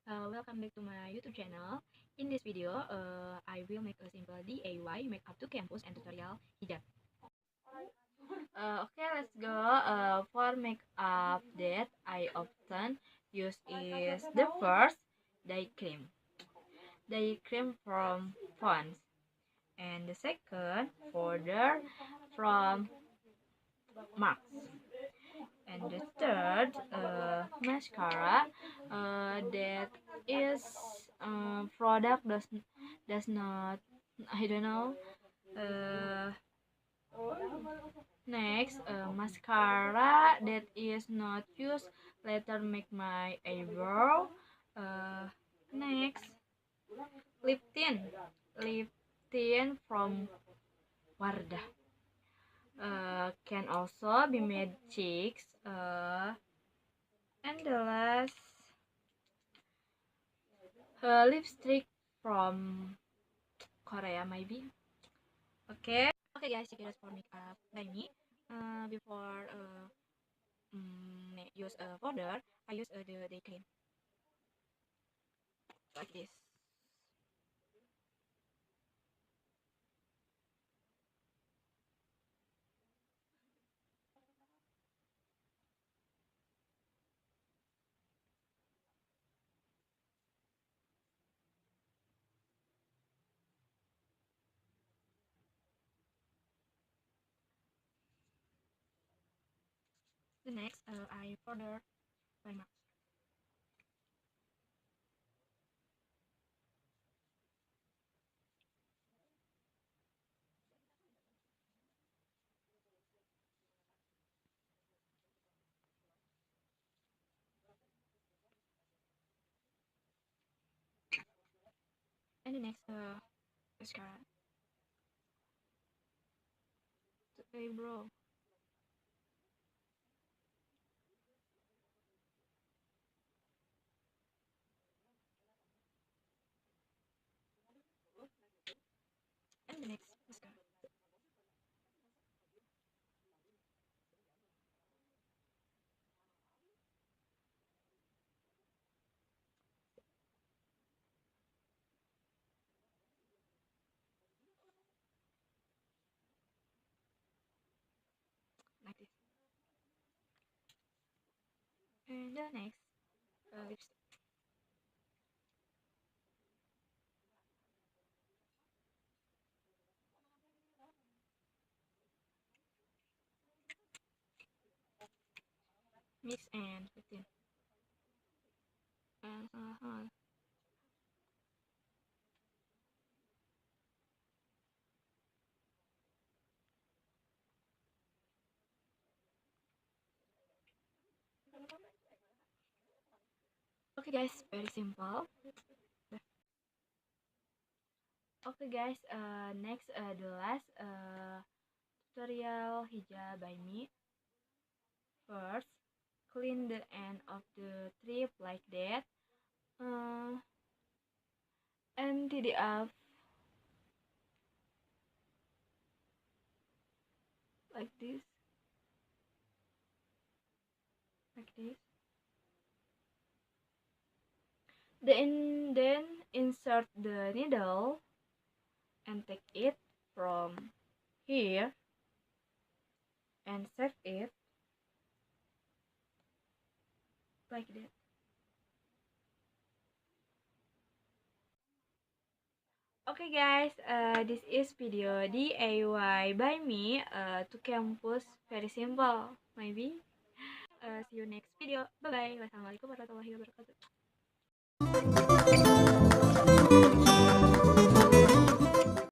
Welcome back to my YouTube channel. In this video, I will make a simple DIY makeup to campus and tutorial hijab. Okay, let's go. For makeup that I often use is the first day cream. Day cream from Pond's. And the second powder from Max. And the third mascara that is product does not, I don't know. uh, Next, mascara that is not used later make my eyebrow. Next, lip tint from Wardah. Can also be made cheeks. And the last, lipstick from Korea maybe. Okay guys, check it out for makeup by me. Before use a powder, I use the day cream like this. The next, I powder by Max and the next, mascara to eyebrow. And the next mascara. Like this. And the next, lipstick. Mix and 15. Okay guys, very simple. Okay guys, next, the last tutorial hijab by me. First, clean the end of the strip like that, and tidy up like this, like this. Then insert the needle and take it from here and save it like that. Okay guys, this is video DIY by me to campus, very simple maybe. See you next video. Bye bye. Wassalamualaikum warahmatullahi wabarakatuh.